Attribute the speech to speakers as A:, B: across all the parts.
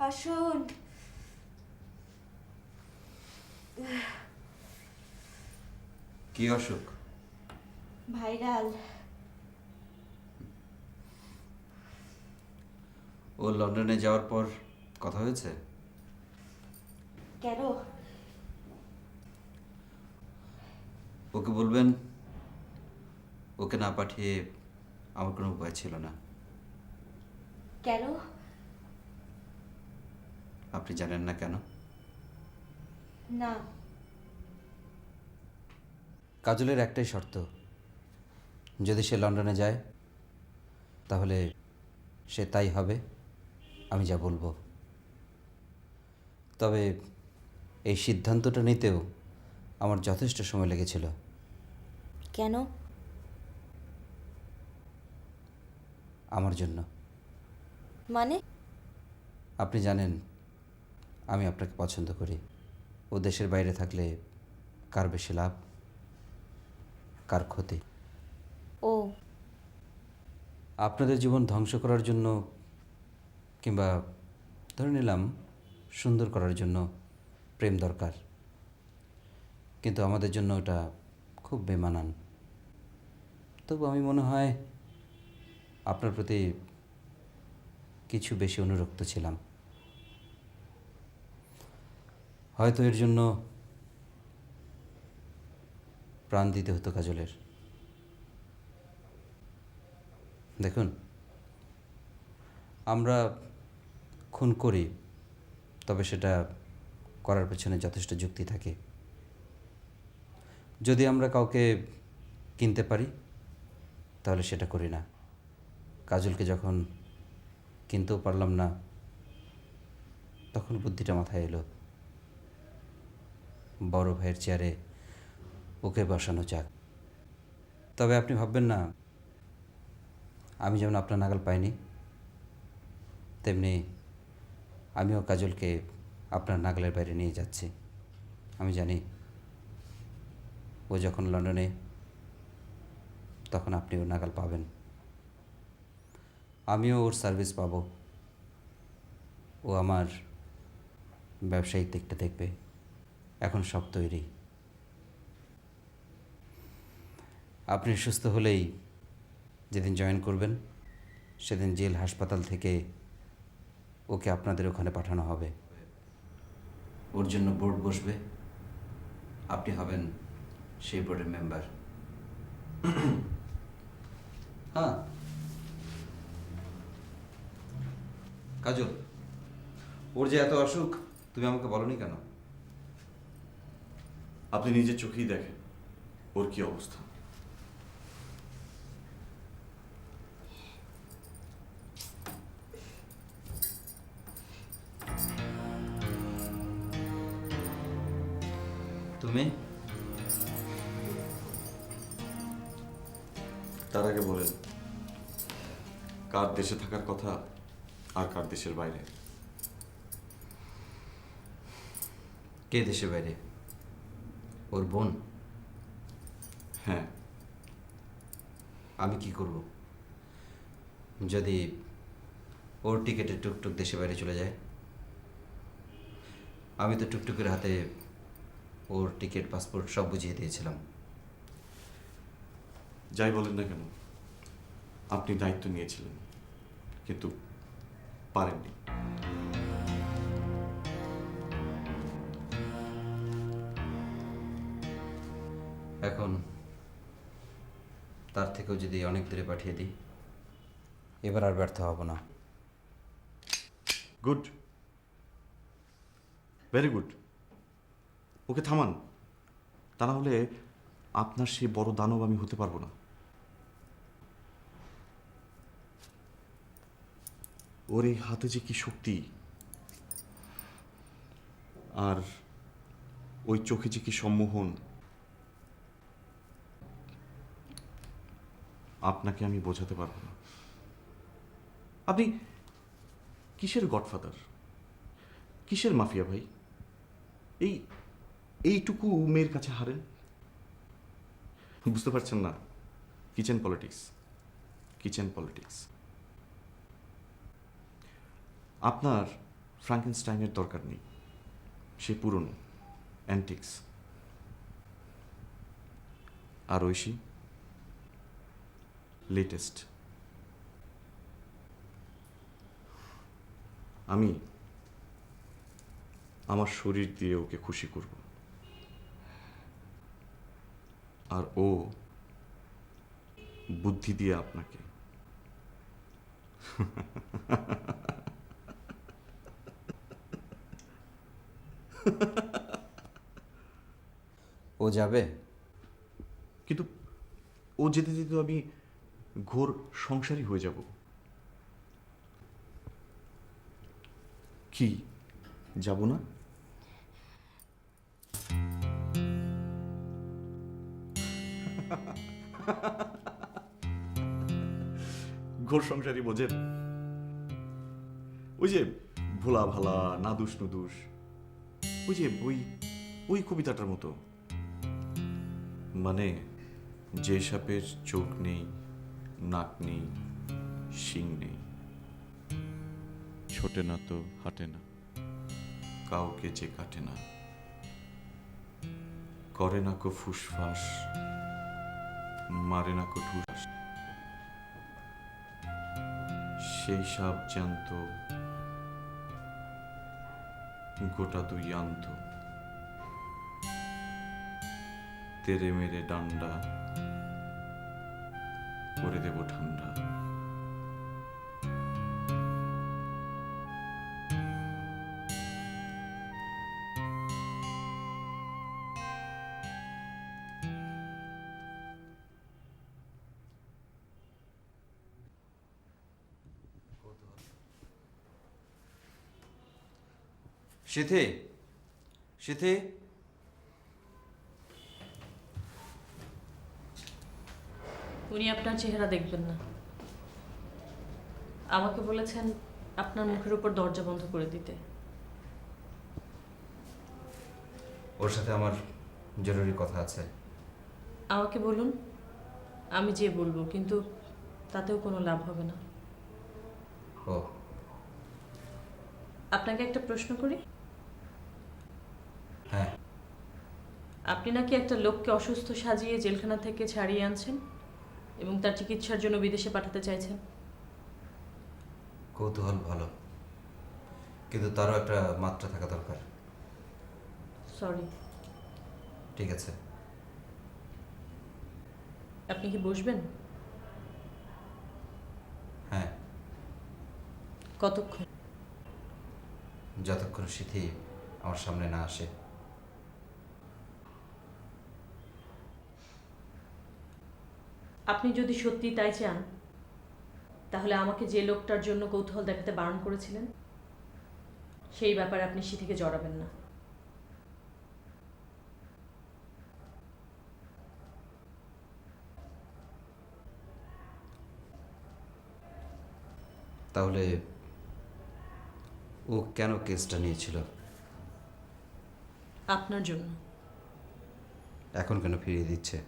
A: আসুন।
B: কি অসুখ?
A: ভাইরাল।
B: ও লন্ডনে যাওয়ার পর কথা হয়েছে?
A: কেন?
B: ওকে বলবেন ওকে না পাঠিয়ে আমার কোনো উপায় ছিল না।
A: কেন?
B: আপনি জানেন না কেন?
A: না।
B: কাজলের একটাই শর্ত, যদি সে লন্ডনে যায় তাহলে সে তাই হবে, আমি যা বলবো। তবে এই সিদ্ধান্তটা নিতেও আমার যথেষ্ট সময় লেগেছিল।
A: কেন?
B: আমার জন্য।
A: মানে?
B: আপনি জানেন আমি আপনাকে পছন্দ করি। ও দেশের বাইরে থাকলে কার বেশি লাভ, কার ক্ষতি?
A: ও।
B: আপনাদের জীবন ধ্বংস করার জন্য কিংবা ধরে নিলাম সুন্দর করার জন্য প্রেম দরকার, কিন্তু আমাদের জন্য ওটা খুব বেমানান। তবু আমি মনে হয় আপনার প্রতি কিছু বেশি অনুরক্ত ছিলাম। হয়তো এর জন্য প্রাণ দিতে হতো কাজলের। দেখুন, আমরা খুন করি, তবে সেটা করার পেছনে যথেষ্ট যুক্তি থাকে। যদি আমরা কাউকে কিনতে পারি তাহলে সেটা করি না। কাজলকে যখন কিনতেও পারলাম না, তখন বুদ্ধিটা মাথায় এলো, বড় ভাইয়ের চেয়ারে ওকে বসানো যাক। তবে আপনি ভাববেন না আমি যেমন আপনার নাগাল পাইনি, তেমনি আমিও কাজলকে আপনার নাগালের বাইরে নিয়ে যাচ্ছি। আমি জানি ও যখন লন্ডনে, তখন আপনিও নাগাল পাবেন, আমিও ওর সার্ভিস পাবো। ও আমার ব্যবসায়িক দিকটা দেখবে। এখন সব তৈরি। আপনি সুস্থ হলেই যেদিন জয়েন করবেন সেদিন জেল হাসপাতাল থেকে ওকে আপনাদের ওখানে পাঠানো হবে। ওর জন্য বোর্ড বসবে, আপনি হবেন সেই বোর্ডের মেম্বার। হ্যাঁ কাজল, ওর যে এত অসুখ তুমি আমাকে বলনি কেন?
C: আপনি নিজের চোখেই দেখেন ওর কি অবস্থা।
B: তুমি
C: তার আগে বলেন, কার দেশে থাকার কথা আর কার দেশের বাইরে?
B: কে দেশের বাইরে? ওর বোন?
C: হ্যাঁ।
B: আমি কি করব যদি ওর টিকেটে টুকটুক দেশের বাইরে চলে যায়? আমি তো টুকটুকের হাতে ওর টিকিট পাসপোর্ট সব বুঝিয়ে দিয়েছিলাম।
C: যাই বলেন না কেন, আপনি দায়িত্ব নিয়েছিলেন, কিন্তু পারেননি।
B: এখন তার থেকেও যদি অনেক দূরে পাঠিয়ে দিই, এবার আর ব্যর্থ হব না।
C: Good, very good. ওকে থামান, তা না হলে আপনার সেই বড় দানব আমি হতে পারবো না। ওর এই হাতে যে কি শক্তি, আর ওই চোখে যে কি সম্মোহন, আপনাকে আমি বোঝাতে পারবো না। আপনি কিসের গডফাদার, কিসের মাফিয়া ভাই? এই এইটুকু মেয়ের কাছে হারেন? বুঝতে পারছেন না? Kitchen politics, kitchen politics. আপনার ফ্রাঙ্কেনস্টাইনের দরকার নেই, সে পুরনো, অ্যান্টিক্স। আর ঐশী লেটেস্ট। আমি আমার শরীর দিয়ে ওকে খুশি করব, আর ও বুদ্ধি দিয়ে আপনাকে।
B: ও যাবে?
C: কিন্তু ও যেতে যেতে তো আমি ঘোর সংসারী হয়ে যাব। কি যাব না? ঘোর সংসারী বোঝেন? ওই যে ভোলা ভালা নাদুস নুদুস, ওই যে ওই কবিতাটার মতো। মানে যে সাপের চোখ নেই, নাক নেই, শিং নেই, ছোটে না তো হাঁটে না, কাউকে যে কাটে না, করে না কো ফুসফাস, মারে না কো ঠুস, সেই সাপ জ্যান্ত গোটা দুই আন্ত, তেরে মেরে ডান্ডা করে দেব ঠান্ডা।
B: সিথি, সিথি,
D: উনি আপনার চেহারা দেখবেন না। আমাকে বলেছেন আপনার মুখের উপর দরজা বন্ধ করে দিতে।
B: ওর সাথে আমার জরুরি কথা আছে।
D: আমাকে বলুন, আমি যে বলবো, কিন্তু তাতেও কোনো লাভ হবে না।
B: ও,
D: আপনাকে একটা প্রশ্ন করি।
B: হ্যাঁ।
D: আপনি নাকি একটা লোককে অসুস্থ সাজিয়ে জেলখানা থেকে ছাড়িয়ে আনছেন এবং তার চিকিৎসার জন্য বিদেশে পাঠাতে চাইছেন।
B: কৌতূহল ভালো, কিন্তু তারও একটা মাত্রা থাকা দরকার।
D: সরি।
B: ঠিক আছে।
D: আপনি কি বসবেন?
B: হ্যাঁ।
D: কতক্ষণ?
B: যতক্ষণ সিথি আমার সামনে না আসে।
D: আপনি যদি সত্যি তাই চান, তাহলে আমাকে যে লোকটার জন্য কৌতূহল দেখাতে বারণ করেছিলেন, সেই ব্যাপারে আপনি সিথিকে জড়াবেন না।
B: তাহলে ও কেন কেসটা নিয়েছিল?
D: আপনার জন্য।
B: এখন কেন ফিরিয়ে দিচ্ছে?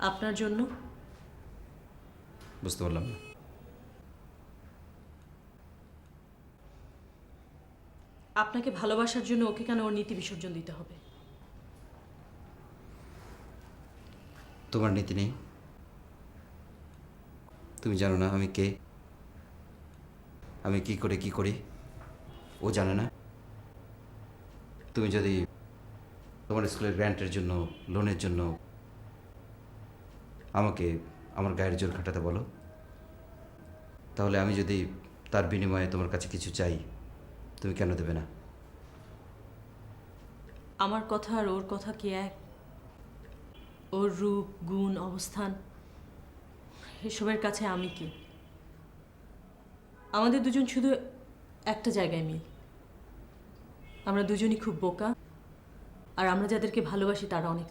D: আপনার জন্য।
B: বুঝতে পারলাম না।
D: আপনাকে ভালোবাসার জন্য ওকে কেন ওর নীতি বিসর্জন দিতে হবে?
B: তোমার নীতি নেই? তুমি জানো না আমি কে, আমি কি করে কি করি? ও জানে না? তুমি যদি তোমার স্কুলের গ্র্যান্টের জন্য, লোনের জন্য আমাকে আমার গায়ের জোর খাটাতে বলো, তাহলে আমি যদি তার বিনিময়ে তোমার কাছে কিছু চাই, তুমি কেন দেবে না?
D: আমার কথা আর ওর কথা কি এক? ওর রূপ, গুণ, অবস্থান, এসবের কাছে আমি কি? আমাদের দুজন শুধু একটা জায়গায় মিল। আমরা দুজনই খুব বোকা, আর আমরা যাদেরকে ভালোবাসি তারা অনেক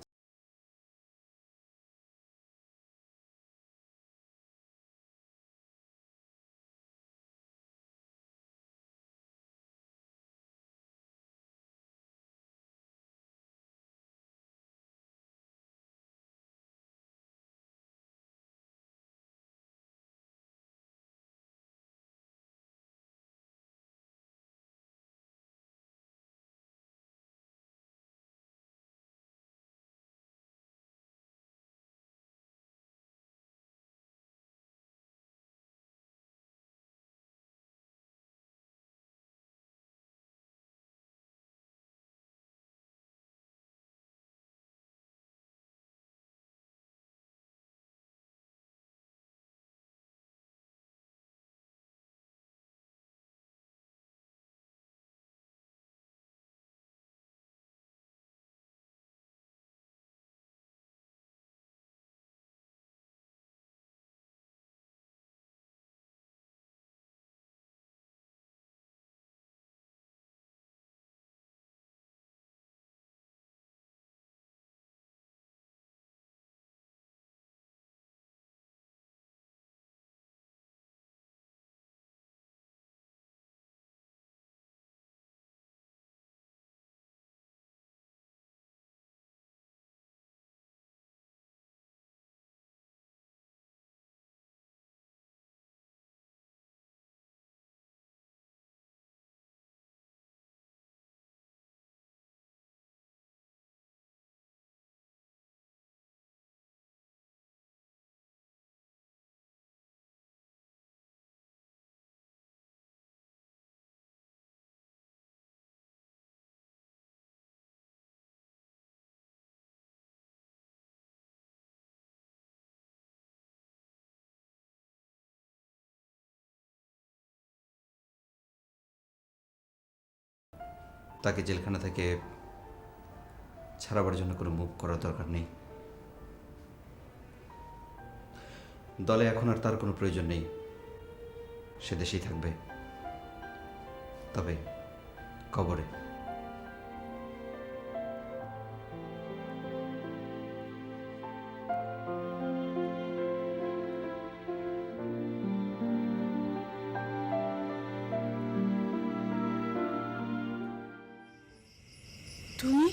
B: তাকে জেলখানা থেকে ছাড়াবার জন্য কোনো মুভ করার দরকার নেই। দলে এখন আর তার কোনো প্রয়োজন নেই, সে দেশেই থাকবে, তবে কবরে।
E: তুমি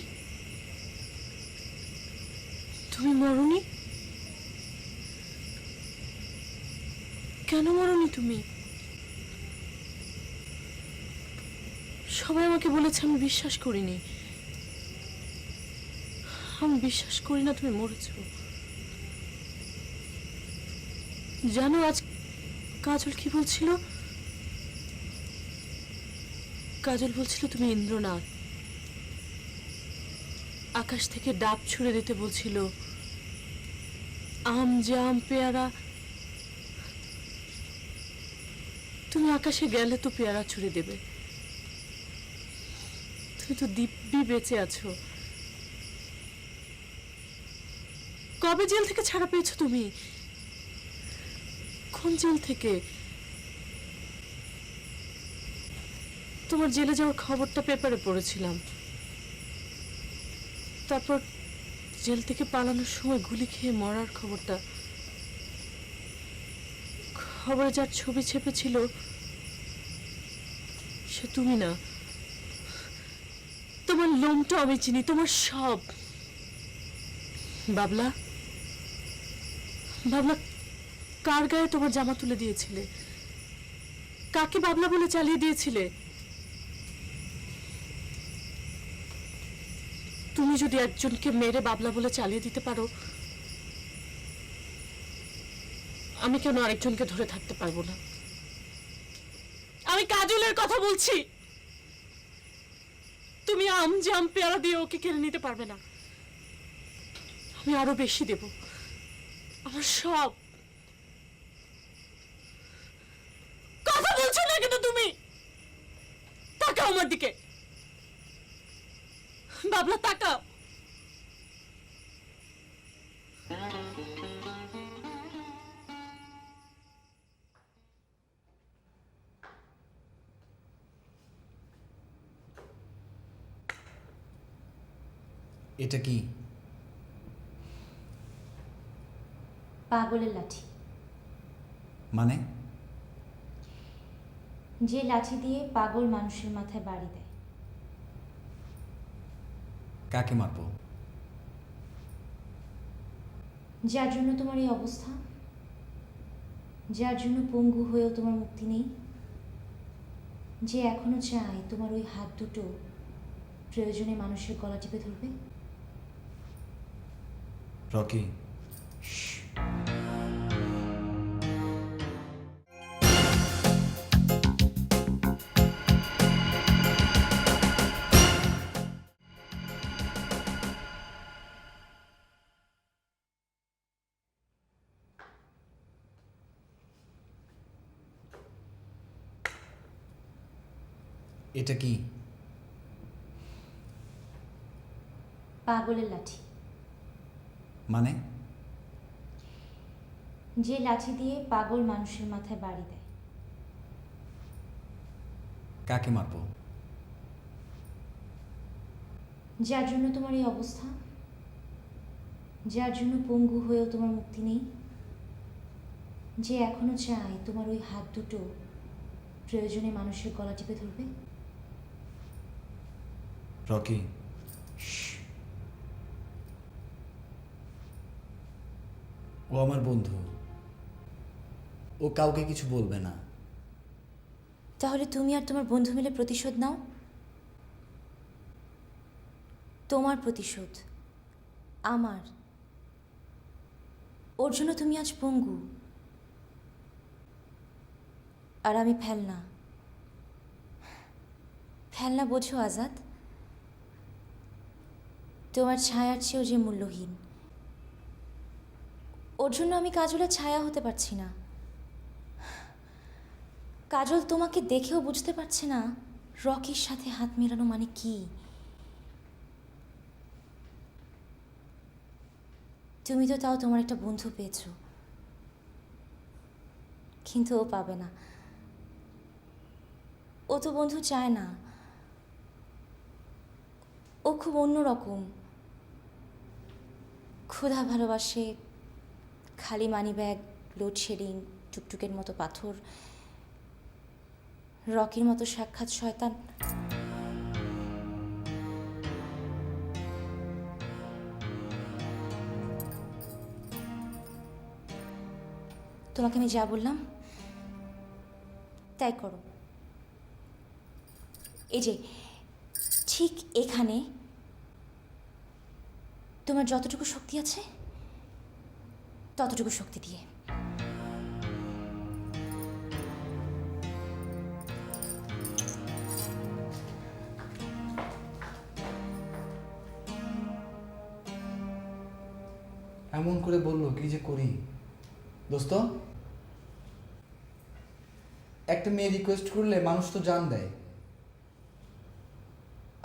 E: তুমি মরনি? কেন মরনি তুমি? সবাই আমাকে বলেছে, আমি বিশ্বাস করিনি। আমি বিশ্বাস করি না তুমি মরেছ। জানো আজ কাজল কি বলছিল? কাজল বলছিল তুমি ইন্দ্রনাথ। আকাশ থেকে ডাব ছুঁড়ে দিতে বলছিল, আম জাম পেয়ারা। তুমি আকাশে গেলে তো পেয়ারা ছুঁড়ে দেবে। তুমি তো দিব্যি বেঁচে আছো। কবে জেল থেকে ছাড়া পেয়েছো তুমি? কোন জেল থেকে? তোমার জেলে যাওয়ার খবরটা পেপারে পড়েছিলাম। তারপর জেল থেকে পালানোর সময় গুলি খেয়ে মরার খবরটা। খবরে যার ছবি ছেপেছিল সে তুমি না। তোমার লোমটা আমি চিনি, তোমার সব। বাবলা, বাবলা কার গায়ে তোমার জামা তুলে দিয়েছিলে? কাকে বাবলা বলে চালিয়ে দিয়েছিলে? তুমি যদি একজনকে মেরে বাবলা বলে চালিয়ে দিতে পারো, আমি কেন আরেকজনকে ধরে থাকতে পারবো না? আমি কাজলের কথা বলছি। তুমি আম জাম পেয়ারা দিয়ে ওকে কেড়ে নিতে পারবে না। আমি আরো বেশি দেব, আমার সব। কথা বলছো না কেন তুমি? তাকাও আমার দিকে, বাবলা তাকাও।
F: এটা কি?
A: পাগলের লাঠি।
F: মানে?
A: যে লাঠি দিয়ে পাগল মানুষের মাথায় বাড়ি দেয়।
F: কাকে মারবো?
A: যার জন্য তোমার এই অবস্থা, যার জন্য পঙ্গু হয়েও তোমার মুক্তি নেই, যে এখনো চায় তোমার ওই হাত দুটো প্রয়োজনে মানুষের গলা টিপে ধরবে।
F: রকি, এটা কি?
A: পাগলের লাঠি।
F: মানে?
A: যে লাঠি দিয়ে পাগল মানুষের মাথায় বাড়ি দেয়।
F: কাকে মারবো?
A: যার জন্য তোমার এই অবস্থা, যার জন্য পঙ্গু হয়েও তোমার মুক্তি নেই, যে এখনো চায় তোমার ওই হাত দুটো প্রয়োজনে মানুষের গলা টিপে ধরবে।
F: রকি, ও আমার বন্ধু, ও কাউকে কিছু বলবে না।
A: তাহলে তুমি আর তোমার বন্ধু মিলে প্রতিশোধ নাও। তোমার প্রতিশোধ আমার। ওর জন্য তুমি আজ পঙ্গু, আর আমি ফেলনা। ফেলনা বোঝো আজাদ? তোমার ছায়ার চেয়েও যে মূল্যহীন। ওর জন্য আমি কাজলের ছায়া হতে পারছি না। কাজল তোমাকে দেখেও বুঝতে পারছে না রকির সাথে হাত মেলানো মানে কি? তুমি তো তাও তোমার একটা বন্ধু পেয়েছো, কিন্তু ও পাবে না। ও তো বন্ধু চায় না, ও খুব অন্যরকম। ক্ষুধা ভালোবাসে, খালি মানিব্যাগ, লোডশেডিং, টুকটুকের মতো পাথর। রকির মতো সাক্ষাৎ শয়তান তোমাকে আমি যা বললাম তাই করো। এই যে ঠিক এখানে তোমার যতটুকু শক্তি আছে ততটুকু শক্তি দিয়ে।
F: এমন করে বললো, কি যে করি দোস্ত। একটা মেয়ে রিকোয়েস্ট করলে মানুষ তো জান দেয়,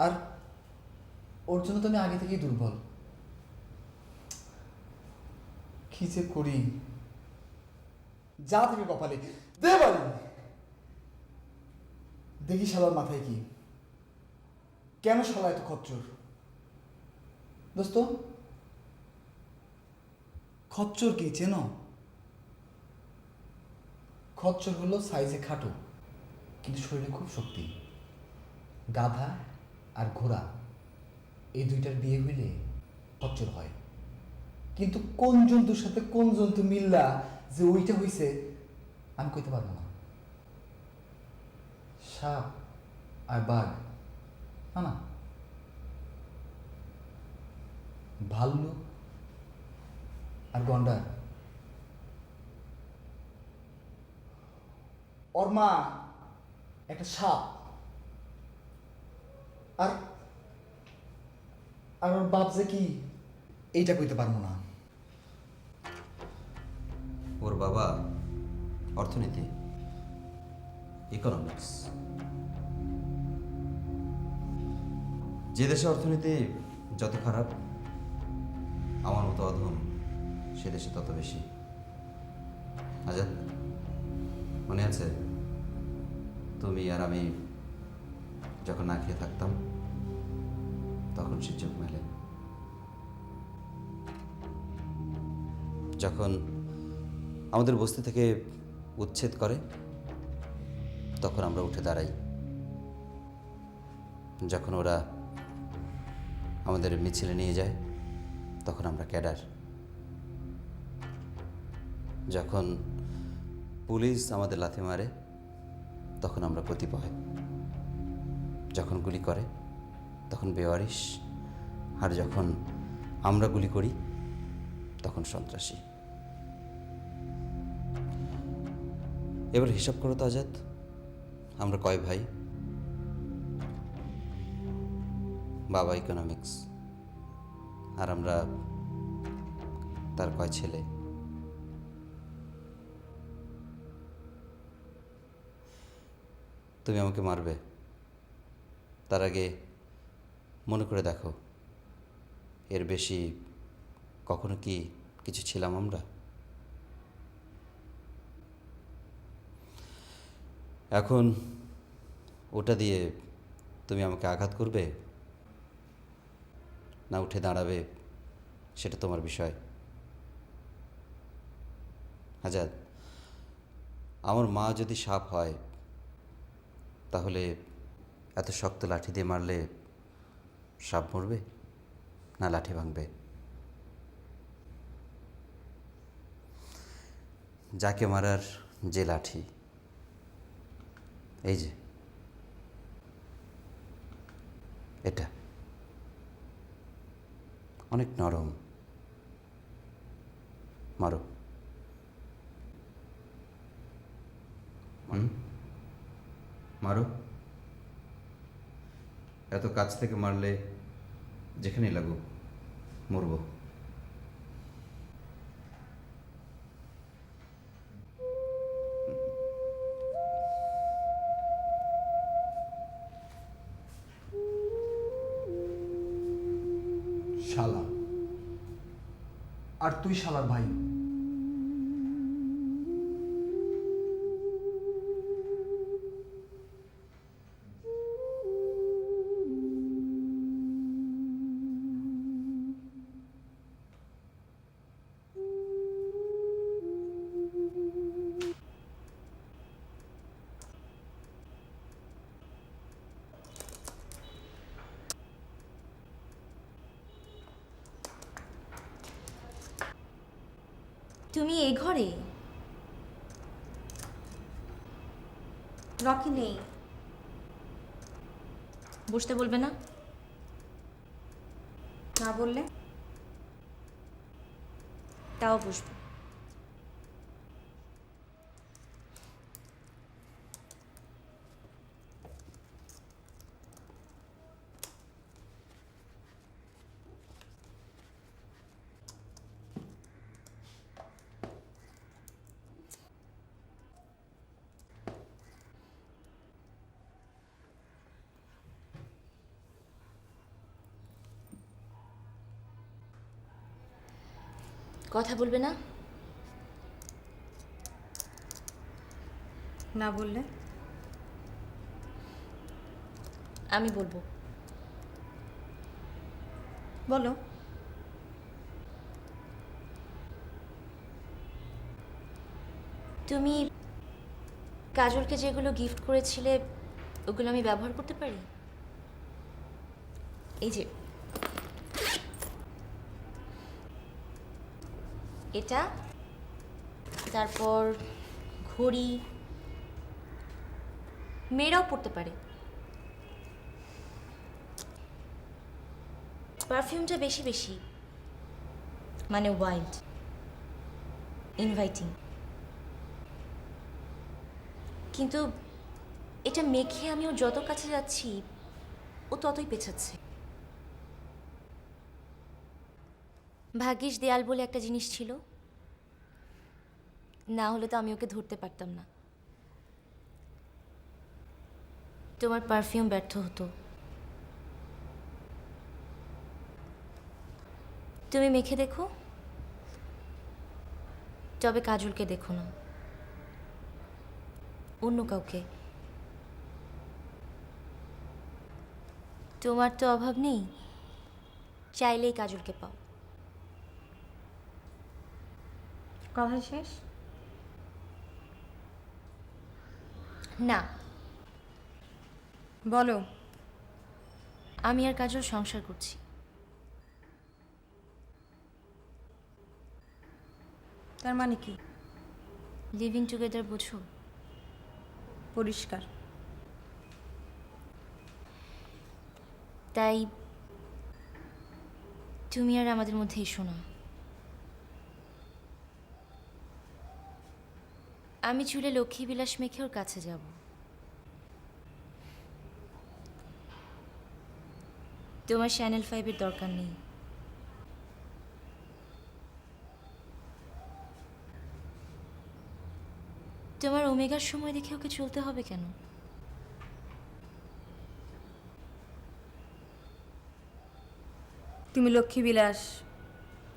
F: আর ওর জন্য তো আমি আগে থেকেই দুর্বল। কি যে করি, যা থেকে কপালে দে বাড়ি। দেখি শালার মাথায় কি, কেন শালা এত খচ্চর। দোস্ত, খচ্চর কি চেনো? খচ্চর হলো সাইজে খাটো কিন্তু শরীরে খুব শক্তি। গাধা আর ঘোড়া এই দুইটার বিয়ে হইলে খচ্চর হয়। কিন্তু কোন জন্তুর সাথে কোন জন্তু মিল্লা যে ওইটা হইছে আমি কইতে পারবো না। সাপ আর বাঘ না, না, ভাল্লুক আর গন্ডার। ওর মা একটা সাপ, আর আর ওর বাপ যে কি এইটা কইতে পারবো না।
B: ওর বাবা অর্থনীতি, ইকোনমিক্স। যে দেশে অর্থনীতি যত খারাপ, আমার মতো অধম সে দেশে তত বেশি। আজাদ, মনে আছে তুমি আর আমি যখন না খেয়ে থাকতাম তখন সে চোখ মেলে, যখন আমাদের বস্তি থেকে উচ্ছেদ করে তখন আমরা উঠে দাঁড়াই, যখন ওরা আমাদের মিছিলে নিয়ে যায় তখন আমরা ক্যাডার, যখন পুলিশ আমাদের লাথি মারে তখন আমরা প্রতিপয়, যখন গুলি করে তখন বেওয়ারিশ, আর যখন আমরা গুলি করি তখন সন্ত্রাসী। এবার হিসাব করো তো আজাদ, আমরা কয় ভাই? বাবা ইকোনমিক্স, আর আমরা তার কয় ছেলে? তুমি আমাকে মারবে, তার আগে মনে করে দেখো এর বেশি কখনো কি কিছু ছিলাম আমরা? এখন ওটা দিয়ে তুমি আমাকে আঘাত করবে না উঠে দাঁড়াবে সেটা তোমার বিষয়। আজাদ, আমার মা যদি সাপ হয় তাহলে এত শক্ত লাঠি দিয়ে মারলে সাপ মরবে না লাঠি ভাঙবে? যাকে মারার যে লাঠি, এই যে এটা অনেক নরম, মারো। মারো, এত কাছ থেকে মারলে যেখানেই লাগুক মরবো।
F: শালা, আর তুই শালার ভাই।
A: তুমি এ ঘরে? রকি নেই, বসতে বলবে না? না বললে তাও বসবো। কথা বলবে না?
G: না বললে
A: আমি বলবো।
G: বলো।
A: তুমি কাজলকে যেগুলো গিফট করেছিলে ওগুলো আমি ব্যবহার করতে পারি? এই যে এটা, তারপর ঘড়ি, মেয়েরাও পড়তে পারে। পারফিউমটা বেশি বেশি, মানে ওয়াইল্ড, ইনভাইটিং। কিন্তু এটা মেখে আমি ওর যত কাছে যাচ্ছি ও ততই পেছাচ্ছে। ভাগ্যিস দেয়াল বলে একটা জিনিস ছিল, না হলে তো আমি ওকে ধরতে পারতাম না। তোমার পারফিউম ব্যর্থ হতো। তুমি মেখে দেখো, তবে কাজলকে দেখো না, অন্য কাউকে। তোমার তো অভাব নেই, চাইলেই কাজলকে পাও।
G: কথা শেষ?
A: না,
G: বলো।
A: আমি আর কাজল সংসার করছি।
G: তার মানে কি?
A: লিভিং টুগেদার বোঝো?
G: পরিষ্কার।
A: তাই তুমি আর আমাদের মধ্যে এসো না। আমি চুলে লক্ষ্মী বিলাস মেখে ওর কাছে যাব। তোমার চ্যানেল 5-এর দরকার নেই। তোমার ওমেগার সময় দেখে ওকে চলতে হবে কেন?
G: তুমি লক্ষ্মী বিলাস,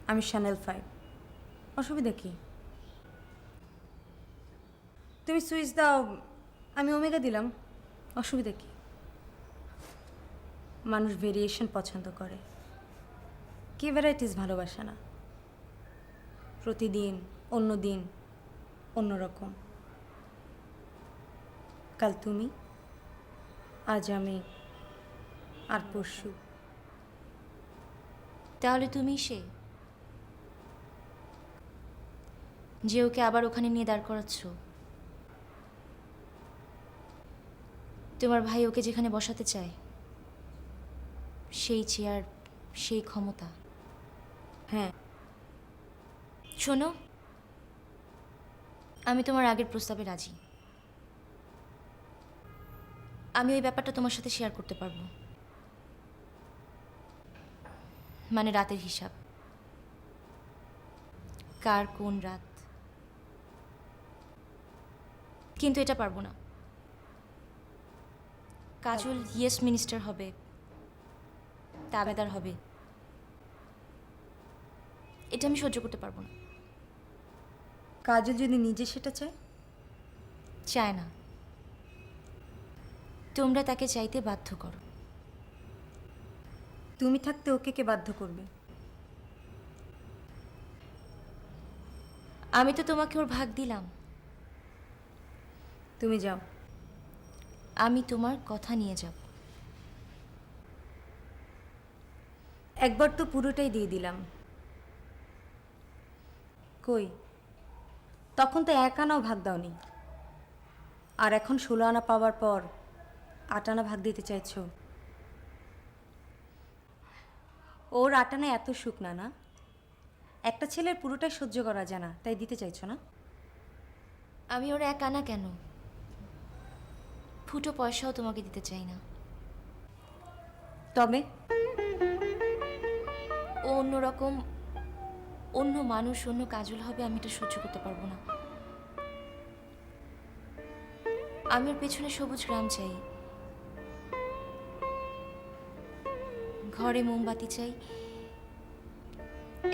G: আমি চ্যানেল 5, অসুবিধা কি? তুমি সুইচ দাও, আমি ওমেগা দিলাম, অসুবিধা কি? মানুষ ভেরিয়েশন পছন্দ করে, কি ভ্যারাইটিস ভালোবাসে না? প্রতিদিন অন্য দিন অন্যরকম। কাল তুমি, আজ আমি, আর পরশু।
A: তাহলে তুমি সে যে ওকে আবার ওখানে নিয়ে দাঁড় করাচ্ছ। তোমার ভাই ওকে যেখানে বসাতে চায়, সেই চেয়ার, সেই ক্ষমতা।
G: হ্যাঁ,
A: শোনো, আমি তোমার আগের প্রস্তাবে রাজি। আমি ওই ব্যাপারটা তোমার সাথে শেয়ার করতে পারবো, মানে রাতের হিসাব, কার কোন রাত। কিন্তু এটা পারবো না। কাজল ইয়েস মিনিস্টার হবে, তাবেদার হবে, এটা আমি সহ্য করতে পারবো না।
G: কাজল যদি নিজে সেটা চায়?
A: চায় না, তোমরা তাকে চাইতে বাধ্য করো।
G: তুমি থাকতে ওকে কে বাধ্য করবে?
A: আমি তো তোমাকে ওর ভাগ দিলাম।
G: তুমি যাও।
A: আমি তোমার কথা নিয়ে যাব।
G: একবার তো পুরোটাই দিয়ে দিলাম। কই, তখন তো 1 আনাও ভাগ দাওনি, আর এখন 16 আনা পাওয়ার পর 8 আনা ভাগ দিতে চাইছো? ওর 8 আনা এত সুখ না, না? একটা ছেলের পুরোটাই সহ্য করা যায় না, তাই দিতে চাইছো না?
A: আমি ওর 1 আনা কেন, ফুটো পয়সাও তোমাকে দিতে চাই না।
G: তবে
A: ও অন্যরকম, অন্য মানুষ, অন্য কাজল হবে, আমি এটা সহ্য করতে পারবো না। আমি ওর পেছনে সবুজ গ্রাম চাই, ঘরে মোমবাতি চাই,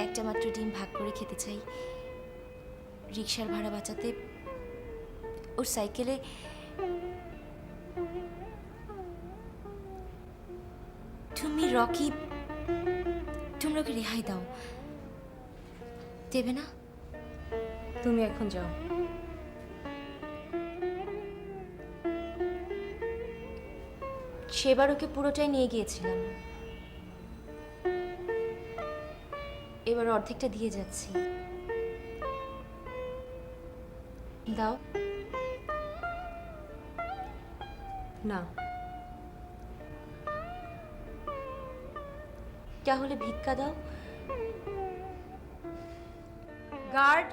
A: একটা মাত্র ডিম ভাগ করে খেতে চাই, রিক্সার ভাড়া বাঁচাতে ওর সাইকেলে তুমি রকি, তোমরা ওকে রেহাই দাও, দেবে না?
G: তুমি এখন যাও।
A: সেবার ওকে পুরোটাই নিয়ে গিয়েছিলাম, এবার অর্ধেকটা দিয়ে যাচ্ছি। দাও।
G: না,
A: তাহলে ভিক্ষা দাও।
G: গার্ড।